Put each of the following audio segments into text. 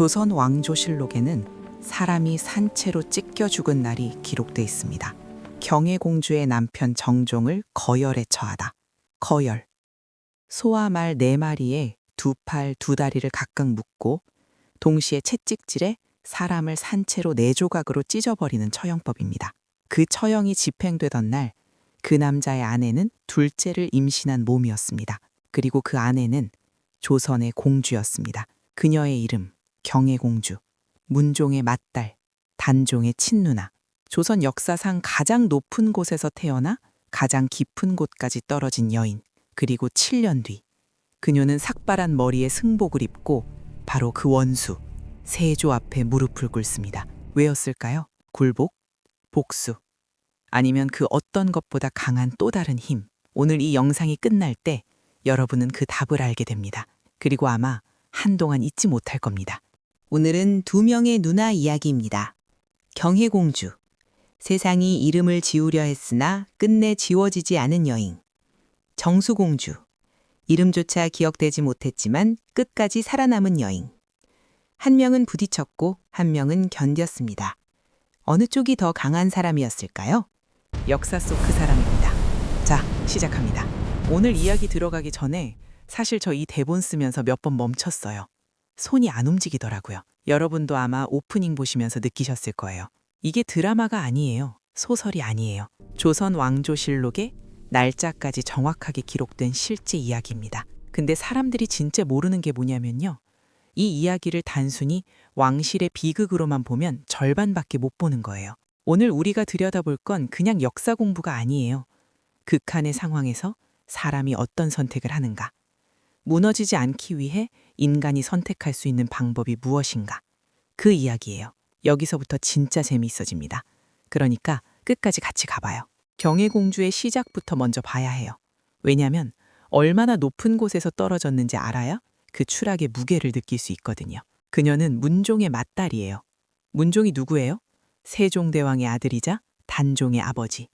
조선 왕조실록에는 사람이 산채로 찢겨 죽은 날이 기록돼 있습니다. 경혜공주의 남편 정종을 거열에 처하다. 거열. 소와 말 4마리에 2팔 2다리를 각각 묶고 동시에 채찍질에 사람을 산채로 4조각으로 찢어버리는 처형법입니다. 그 처형이 집행되던 날 그 남자의 아내는 둘째를 임신한 몸이었습니다. 그리고 그 아내는 조선의 공주였습니다. 그녀의 이름 경혜공주, 문종의 맏딸, 단종의 친누나. 조선 역사상 가장 높은 곳에서 태어나 가장 깊은 곳까지 떨어진 여인. 그리고 7년 뒤 그녀는 삭발한 머리에 승복을 입고 바로 그 원수 세조 앞에 무릎을 꿇습니다. 왜였을까요? 굴복? 복수? 아니면 그 어떤 것보다 강한 또 다른 힘. 오늘 이 영상이 끝날 때 여러분은 그 답을 알게 됩니다. 그리고 아마 한동안 잊지 못할 겁니다. 오늘은 2명의 누나 이야기입니다. 경혜공주. 세상이 이름을 지우려 했으나 끝내 지워지지 않은 여인. 정수공주. 이름조차 기억되지 못했지만 끝까지 살아남은 여인. 한 명은 부딪혔고 한 명은 견뎠습니다. 어느 쪽이 더 강한 사람이었을까요? 역사 속 그 사람입니다. 자, 시작합니다. 오늘 이야기 들어가기 전에 사실 저 이 대본 쓰면서 몇 번 멈췄어요. 손이 안 움직이더라고요. 여러분도 아마 오프닝 보시면서 느끼셨을 거예요. 이게 드라마가 아니에요. 소설이 아니에요. 조선 왕조실록의 날짜까지 정확하게 기록된 실제 이야기입니다. 근데 사람들이 진짜 모르는 게 뭐냐면요. 이 이야기를 단순히 왕실의 비극으로만 보면 절반밖에 못 보는 거예요. 오늘 우리가 들여다볼 건 그냥 역사 공부가 아니에요. 극한의 상황에서 사람이 어떤 선택을 하는가, 무너지지 않기 위해 인간이 선택할 수 있는 방법이 무엇인가, 그 이야기예요. 여기서부터 진짜 재미있어집니다. 그러니까 끝까지 같이 가봐요. 경혜공주의 시작부터 먼저 봐야 해요. 왜냐면 얼마나 높은 곳에서 떨어졌는지 알아야 그 추락의 무게를 느낄 수 있거든요. 그녀는 문종의 맏딸이에요. 문종이 누구예요? 세종대왕의 아들이자 단종의 아버지.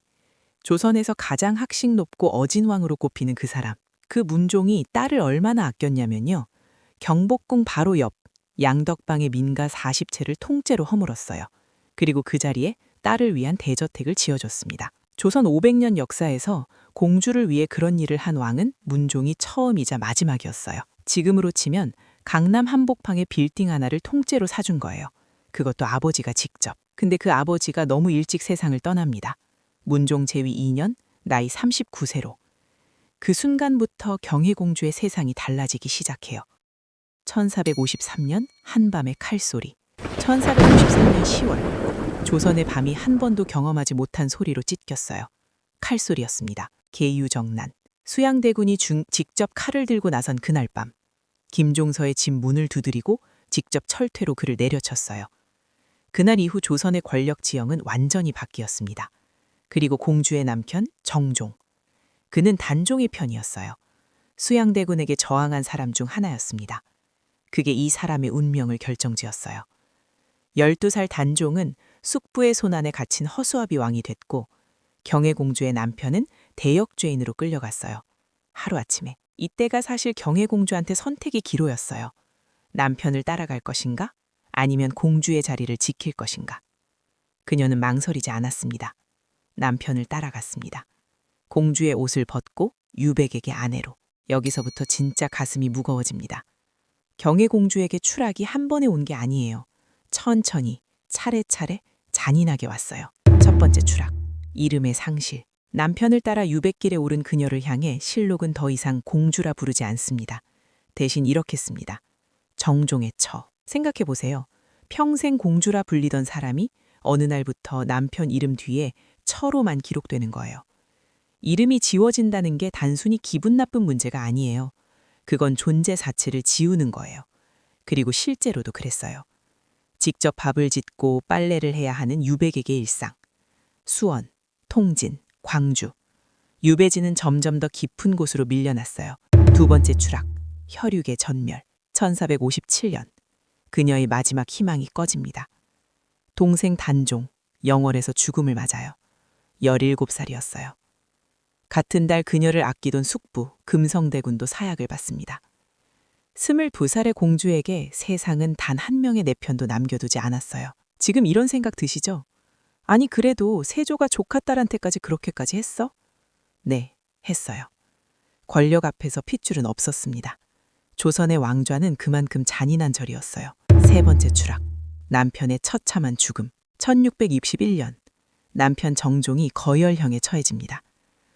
조선에서 가장 학식 높고 어진왕으로 꼽히는 그 사람. 그 문종이 딸을 얼마나 아꼈냐면요. 경복궁 바로 옆 양덕방의 민가 40채를 통째로 허물었어요. 그리고 그 자리에 딸을 위한 대저택을 지어줬습니다. 조선 500년 역사에서 공주를 위해 그런 일을 한 왕은 문종이 처음이자 마지막이었어요. 지금으로 치면 강남 한복판의 빌딩 하나를 통째로 사준 거예요. 그것도 아버지가 직접. 근데 그 아버지가 너무 일찍 세상을 떠납니다. 문종 제위 2년, 나이 39세로. 그 순간부터 경혜공주의 세상이 달라지기 시작해요. 1453년 한밤의 칼소리. 1453년 10월. 조선의 밤이 한 번도 경험하지 못한 소리로 찢겼어요. 칼소리였습니다. 계유정난. 수양대군이 직접 칼을 들고 나선 그날 밤. 김종서의 집 문을 두드리고 직접 철퇴로 그를 내려쳤어요. 그날 이후 조선의 권력 지형은 완전히 바뀌었습니다. 그리고 공주의 남편 정종. 그는 단종의 편이었어요. 수양대군에게 저항한 사람 중 하나였습니다. 그게 이 사람의 운명을 결정지었어요. 12살 단종은 숙부의 손안에 갇힌 허수아비 왕이 됐고 경혜공주의 남편은 대역죄인으로 끌려갔어요. 하루아침에. 이때가 사실 경혜공주한테 선택의 기로였어요. 남편을 따라갈 것인가? 아니면 공주의 자리를 지킬 것인가? 그녀는 망설이지 않았습니다. 남편을 따라갔습니다. 공주의 옷을 벗고 유백에게 아내로. 여기서부터 진짜 가슴이 무거워집니다. 경혜공주에게 추락이 한 번에 온 게 아니에요. 천천히, 차례차례 잔인하게 왔어요. 첫 번째 추락, 이름의 상실. 남편을 따라 유백길에 오른 그녀를 향해 실록은 더 이상 공주라 부르지 않습니다. 대신 이렇게 씁니다. 정종의 처. 생각해보세요. 평생 공주라 불리던 사람이 어느 날부터 남편 이름 뒤에 처로만 기록되는 거예요. 이름이 지워진다는 게 단순히 기분 나쁜 문제가 아니에요. 그건 존재 자체를 지우는 거예요. 그리고 실제로도 그랬어요. 직접 밥을 짓고 빨래를 해야 하는 유백에게 일상. 수원, 통진, 광주. 유배지는 점점 더 깊은 곳으로 밀려났어요. 두 번째 추락, 혈육의 전멸. 1457년. 그녀의 마지막 희망이 꺼집니다. 동생 단종, 영월에서 죽음을 맞아요. 17살이었어요. 같은 달 그녀를 아끼던 숙부, 금성대군도 사약을 받습니다. 22살의 공주에게 세상은 단 한 명의 내 편도 남겨두지 않았어요. 지금 이런 생각 드시죠? 아니 그래도 세조가 조카 딸한테까지 그렇게까지 했어? 네, 했어요. 권력 앞에서 핏줄은 없었습니다. 조선의 왕좌는 그만큼 잔인한 절이었어요. 세 번째 추락. 남편의 처참한 죽음. 1621년. 남편 정종이 거열형에 처해집니다.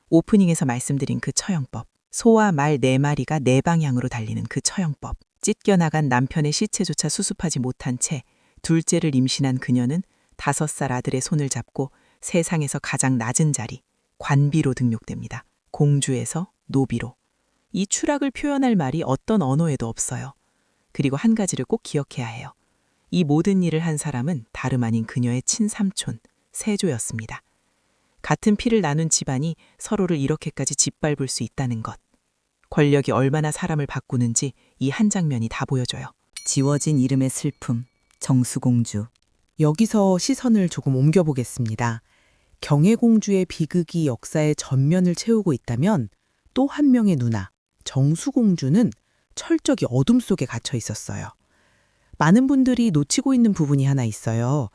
오프닝에서 말씀드린 그 처형법. 소와 말 4마리가 4방향으로 달리는 그 처형법. 찢겨나간 남편의 시체조차 수습하지 못한 채 둘째를 임신한 그녀는 5살 아들의 손을 잡고 세상에서 가장 낮은 자리, 관비로 등록됩니다. 공주에서 노비로. 이 추락을 표현할 말이 어떤 언어에도 없어요. 그리고 한 가지를 꼭 기억해야 해요. 이 모든 일을 한 사람은 다름 아닌 그녀의 친삼촌, 세조였습니다. 같은 피를 나눈 집안이 서로를 이렇게까지 짓밟을 수 있다는 것. 권력이 얼마나 사람을 바꾸는지 이 한 장면이 다 보여줘요. 지워진 이름의 슬픔, 정수공주. 여기서 시선을 조금 옮겨보겠습니다. 경혜공주의 비극이 역사의 전면을 채우고 있다면 또 한 명의 누나, 정수공주는 철저히 어둠 속에 갇혀 있었어요. 많은 분들이 놓치고 있는 부분이 하나 있어요.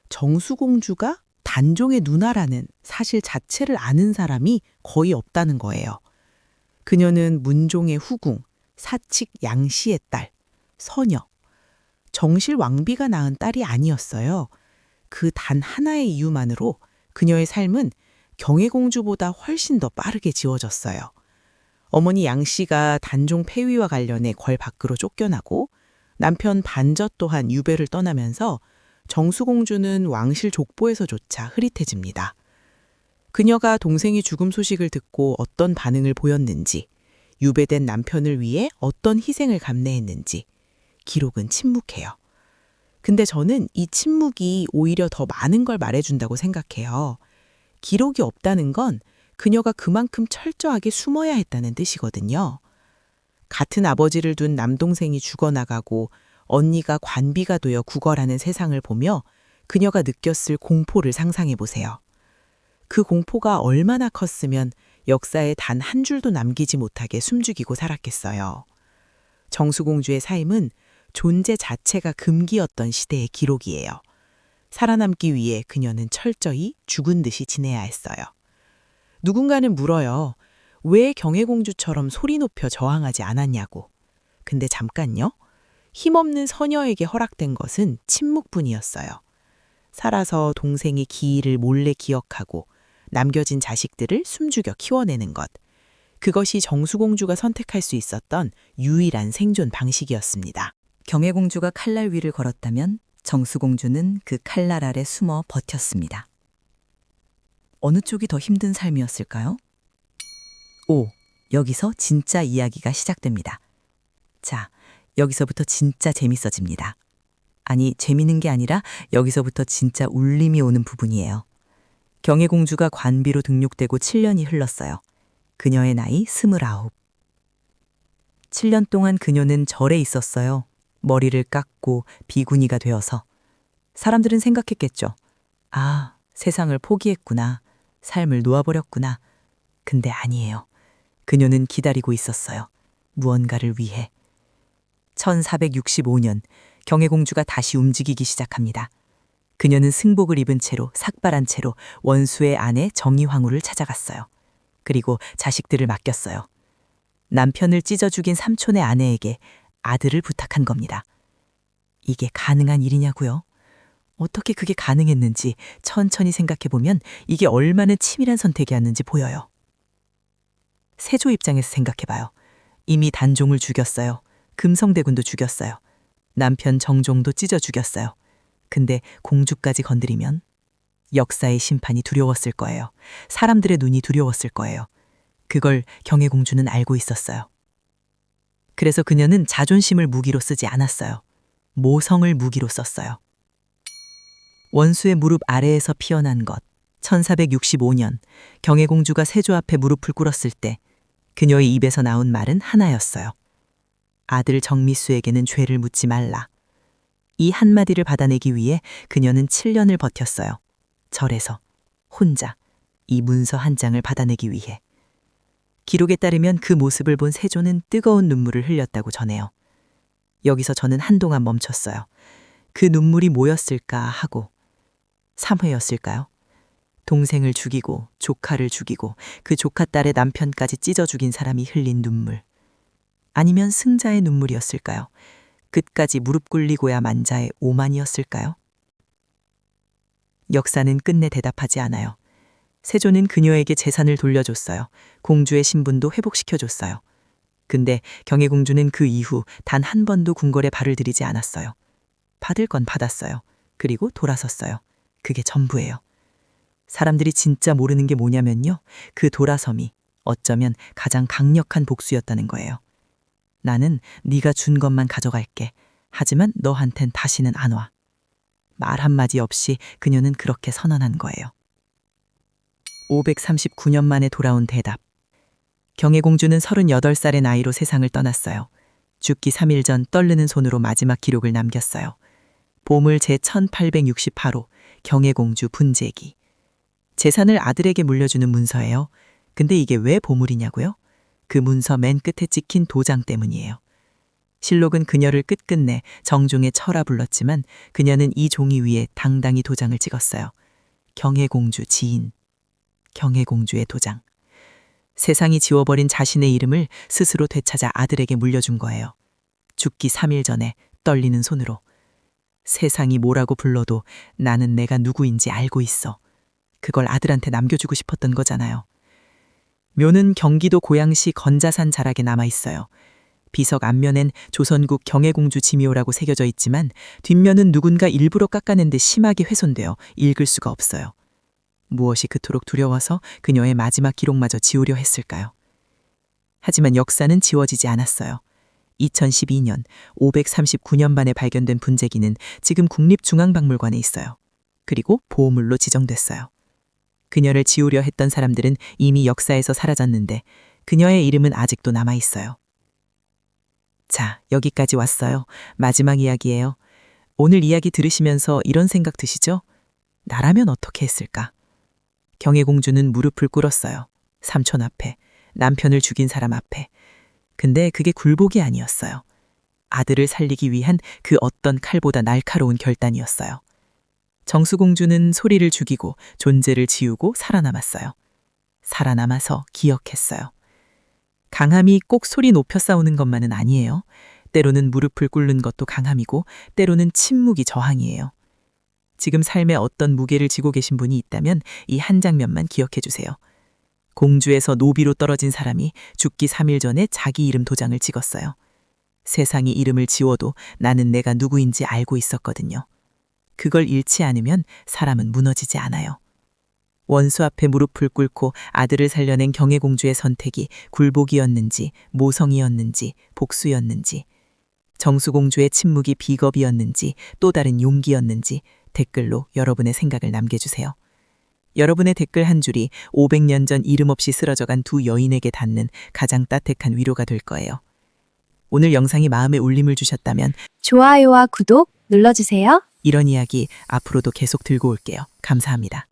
정수공주가 단종의 누나라는 사실 자체를 아는 사람이 거의 없다는 거예요. 그녀는 문종의 후궁, 사칙 양씨의 딸, 서녀. 정실 왕비가 낳은 딸이 아니었어요. 그 단 하나의 이유만으로 그녀의 삶은 경혜공주보다 훨씬 더 빠르게 지워졌어요. 어머니 양씨가 단종 폐위와 관련해 궐 밖으로 쫓겨나고 남편 반저 또한 유배를 떠나면서 정수공주는 왕실 족보에서조차 흐릿해집니다. 그녀가 동생이 죽음 소식을 듣고 어떤 반응을 보였는지, 유배된 남편을 위해 어떤 희생을 감내했는지 기록은 침묵해요. 근데 저는 이 침묵이 오히려 더 많은 걸 말해준다고 생각해요. 기록이 없다는 건 그녀가 그만큼 철저하게 숨어야 했다는 뜻이거든요. 같은 아버지를 둔 남동생이 죽어나가고 언니가 관비가 되어 구걸하는 세상을 보며 그녀가 느꼈을 공포를 상상해 보세요. 그 공포가 얼마나 컸으면 역사에 단 한 줄도 남기지 못하게 숨죽이고 살았겠어요. 정수공주의 삶은 존재 자체가 금기였던 시대의 기록이에요. 살아남기 위해 그녀는 철저히 죽은 듯이 지내야 했어요. 누군가는 물어요. 왜 경혜공주처럼 소리 높여 저항하지 않았냐고. 근데 잠깐요. 힘없는 서녀에게 허락된 것은 침묵뿐이었어요. 살아서 동생의 기일을 몰래 기억하고 남겨진 자식들을 숨죽여 키워내는 것. 그것이 정수공주가 선택할 수 있었던 유일한 생존 방식이었습니다. 경혜공주가 칼날 위를 걸었다면 정수공주는 그 칼날 아래 숨어 버텼습니다. 어느 쪽이 더 힘든 삶이었을까요? 여기서 진짜 이야기가 시작됩니다. 자, 여기서부터 진짜 재밌어집니다. 아니, 재미있는 게 아니라 여기서부터 진짜 울림이 오는 부분이에요. 경혜공주가 관비로 등록되고 7년이 흘렀어요. 그녀의 나이 29. 7년 동안 그녀는 절에 있었어요. 머리를 깎고 비구니가 되어서. 사람들은 생각했겠죠. 아, 세상을 포기했구나. 삶을 놓아버렸구나. 근데 아니에요. 그녀는 기다리고 있었어요. 무언가를 위해. 1465년 경혜공주가 다시 움직이기 시작합니다. 그녀는 승복을 입은 채로 삭발한 채로 원수의 아내 정의황후를 찾아갔어요. 그리고 자식들을 맡겼어요. 남편을 찢어 죽인 삼촌의 아내에게 아들을 부탁한 겁니다. 이게 가능한 일이냐고요? 어떻게 그게 가능했는지 천천히 생각해보면 이게 얼마나 치밀한 선택이었는지 보여요. 세조 입장에서 생각해봐요. 이미 단종을 죽였어요. 금성대군도 죽였어요. 남편 정종도 찢어 죽였어요. 근데 공주까지 건드리면 역사의 심판이 두려웠을 거예요. 사람들의 눈이 두려웠을 거예요. 그걸 경혜공주는 알고 있었어요. 그래서 그녀는 자존심을 무기로 쓰지 않았어요. 모성을 무기로 썼어요. 원수의 무릎 아래에서 피어난 것. 1465년 경혜공주가 세조 앞에 무릎을 꿇었을 때 그녀의 입에서 나온 말은 하나였어요. 아들 정미수에게는 죄를 묻지 말라. 이 한마디를 받아내기 위해 그녀는 7년을 버텼어요. 절에서 혼자 이 문서 한 장을 받아내기 위해. 기록에 따르면 그 모습을 본 세조는 뜨거운 눈물을 흘렸다고 전해요. 여기서 저는 한동안 멈췄어요. 그 눈물이 뭐였을까 하고 3회였을까요? 동생을 죽이고 조카를 죽이고 그 조카 딸의 남편까지 찢어 죽인 사람이 흘린 눈물. 아니면 승자의 눈물이었을까요? 끝까지 무릎 꿇리고야 만 자의 오만이었을까요? 역사는 끝내 대답하지 않아요. 세조는 그녀에게 재산을 돌려줬어요. 공주의 신분도 회복시켜줬어요. 근데 경혜공주는 그 이후 단 한 번도 궁궐에 발을 들이지 않았어요. 받을 건 받았어요. 그리고 돌아섰어요. 그게 전부예요. 사람들이 진짜 모르는 게 뭐냐면요. 그 돌아섬이 어쩌면 가장 강력한 복수였다는 거예요. 나는 네가 준 것만 가져갈게. 하지만 너한텐 다시는 안 와. 말 한마디 없이 그녀는 그렇게 선언한 거예요. 539년 만에 돌아온 대답. 경혜공주는 38살의 나이로 세상을 떠났어요. 죽기 3일 전 떨리는 손으로 마지막 기록을 남겼어요. 보물 제1868호 경혜공주 분재기. 재산을 아들에게 물려주는 문서예요. 근데 이게 왜 보물이냐고요? 그 문서 맨 끝에 찍힌 도장 때문이에요. 실록은 그녀를 끝끝내 정중에 철아 불렀지만 그녀는 이 종이 위에 당당히 도장을 찍었어요. 경혜공주 지인. 경혜공주의 도장. 세상이 지워버린 자신의 이름을 스스로 되찾아 아들에게 물려준 거예요. 죽기 3일 전에 떨리는 손으로. 세상이 뭐라고 불러도 나는 내가 누구인지 알고 있어. 그걸 아들한테 남겨주고 싶었던 거잖아요. 묘는 경기도 고양시 건자산 자락에 남아있어요. 비석 앞면엔 조선국 경혜공주 지묘라고 새겨져 있지만 뒷면은 누군가 일부러 깎아낸 듯 심하게 훼손되어 읽을 수가 없어요. 무엇이 그토록 두려워서 그녀의 마지막 기록마저 지우려 했을까요? 하지만 역사는 지워지지 않았어요. 2012년 539년 만에 발견된 분재기는 지금 국립중앙박물관에 있어요. 그리고 보호물로 지정됐어요. 그녀를 지우려 했던 사람들은 이미 역사에서 사라졌는데 그녀의 이름은 아직도 남아있어요. 자, 여기까지 왔어요. 마지막 이야기예요. 오늘 이야기 들으시면서 이런 생각 드시죠? 나라면 어떻게 했을까? 경혜공주는 무릎을 꿇었어요. 삼촌 앞에, 남편을 죽인 사람 앞에. 근데 그게 굴복이 아니었어요. 아들을 살리기 위한 그 어떤 칼보다 날카로운 결단이었어요. 정수공주는 소리를 죽이고 존재를 지우고 살아남았어요. 살아남아서 기억했어요. 강함이 꼭 소리 높여 싸우는 것만은 아니에요. 때로는 무릎을 꿇는 것도 강함이고 때로는 침묵이 저항이에요. 지금 삶에 어떤 무게를 지고 계신 분이 있다면 이 한 장면만 기억해 주세요. 공주에서 노비로 떨어진 사람이 죽기 3일 전에 자기 이름 도장을 찍었어요. 세상이 이름을 지워도 나는 내가 누구인지 알고 있었거든요. 그걸 잃지 않으면 사람은 무너지지 않아요. 원수 앞에 무릎을 꿇고 아들을 살려낸 경혜공주의 선택이 굴복이었는지 모성이었는지 복수였는지 정수공주의 침묵이 비겁이었는지 또 다른 용기였는지 댓글로 여러분의 생각을 남겨주세요. 여러분의 댓글 한 줄이 500년 전 이름 없이 쓰러져간 두 여인에게 닿는 가장 따뜻한 위로가 될 거예요. 오늘 영상이 마음에 울림을 주셨다면 좋아요와 구독 눌러주세요. 이런 이야기 앞으로도 계속 들고 올게요. 감사합니다.